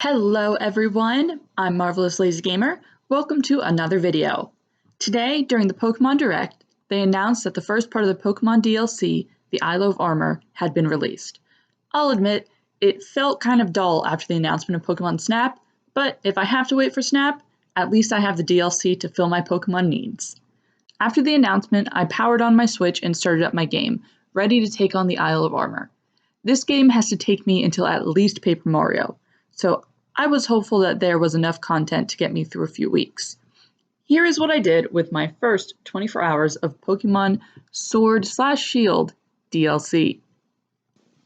Hello everyone, I'm Marvelous Lazy Gamer. Welcome to another video. Today, during the Pokemon Direct, they announced that the first part of the Pokemon DLC, the Isle of Armor, had been released. I'll admit, it felt kind of dull after the announcement of Pokemon Snap, but if I have to wait for Snap, at least I have the DLC to fill my Pokemon needs. After the announcement, I powered on my Switch and started up my game, ready to take on the Isle of Armor. This game has to take me until at least Paper Mario, so I was hopeful that there was enough content to get me through a few weeks. Here is what I did with my first 24 hours of Pokémon Sword/Shield DLC.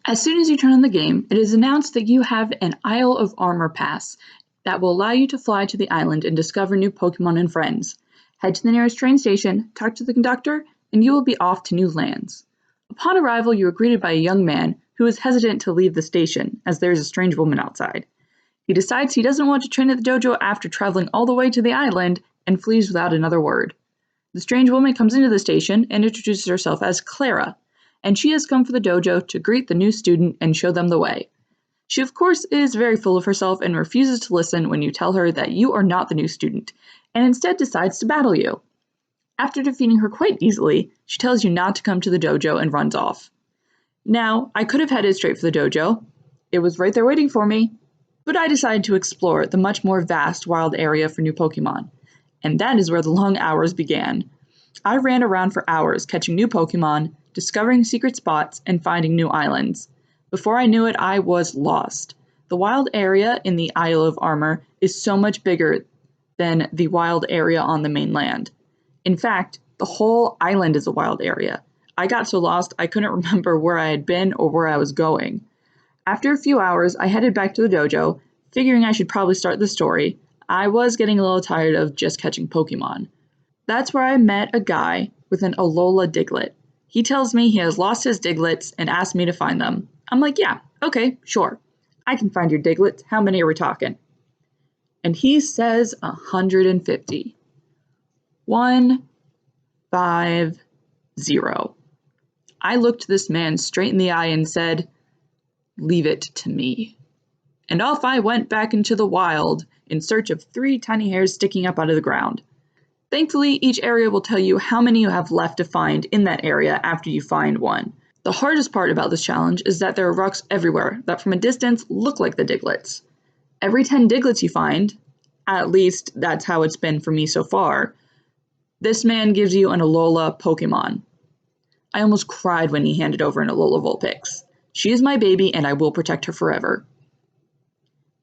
As soon as you turn on the game, it is announced that you have an Isle of Armor pass that will allow you to fly to the island and discover new Pokémon and friends. Head to the nearest train station, talk to the conductor, and you will be off to new lands. Upon arrival, you are greeted by a young man who is hesitant to leave the station as there is a strange woman outside. He decides he doesn't want to train at the dojo after traveling all the way to the island and flees without another word. The strange woman comes into the station and introduces herself as Clara, and she has come for the dojo to greet the new student and show them the way. She, of course, is very full of herself and refuses to listen when you tell her that you are not the new student, and instead decides to battle you. After defeating her quite easily, she tells you not to come to the dojo and runs off. Now, I could have headed straight for the dojo. It was right there waiting for me, but I decided to explore the much more vast wild area for new Pokemon, and that is where the long hours began. I ran around for hours catching new Pokemon, discovering secret spots, and finding new islands. Before I knew it, I was lost. The wild area in the Isle of Armor is so much bigger than the wild area on the mainland. In fact, the whole island is a wild area. I got so lost I couldn't remember where I had been or where I was going. After a few hours, I headed back to the dojo, figuring I should probably start the story. I was getting a little tired of just catching Pokemon. That's where I met a guy with an Alola Diglett. He tells me he has lost his Diglets and asks me to find them. I'm like, yeah, okay, sure. I can find your Diglets. How many are we talking? And he says 150. 1, 5, 0. I looked this man straight in the eye and said, "Leave it to me." And off I went back into the wild in search of 3 tiny hairs sticking up out of the ground. Thankfully, each area will tell you how many you have left to find in that area after you find one. The hardest part about this challenge is that there are rocks everywhere that from a distance look like the Diglets. Every 10 Diglets you find, at least that's how it's been for me so far, this man gives you an Alola Pokemon. I almost cried when he handed over an Alola Vulpix. She is my baby and I will protect her forever.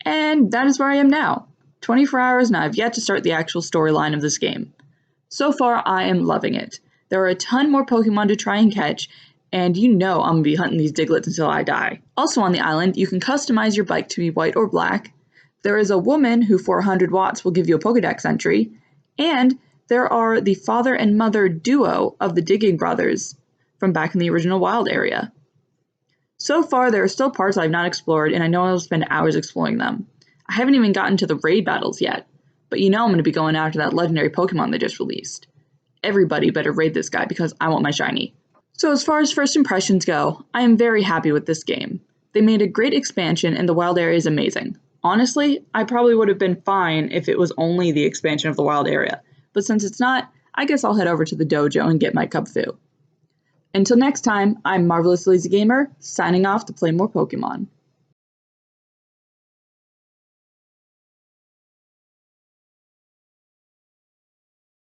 And that is where I am now. 24 hours and I have yet to start the actual storyline of this game. So far, I am loving it. There are a ton more Pokemon to try and catch, and you know I'm going to be hunting these Diglets until I die. Also on the island, you can customize your bike to be white or black. There is a woman who for 100 watts will give you a Pokedex entry, and there are the father and mother duo of the Digging Brothers from back in the original wild area. So far, there are still parts I've not explored, and I know I'll spend hours exploring them. I haven't even gotten to the raid battles yet, but you know I'm going to be going after that legendary Pokemon they just released. Everybody better raid this guy because I want my shiny. So as far as first impressions go, I am very happy with this game. They made a great expansion and the wild area is amazing. Honestly, I probably would have been fine if it was only the expansion of the wild area, but since it's not, I guess I'll head over to the dojo and get my Cubfu. Until next time, I'm Marvelous Lazy Gamer, signing off to play more Pokemon.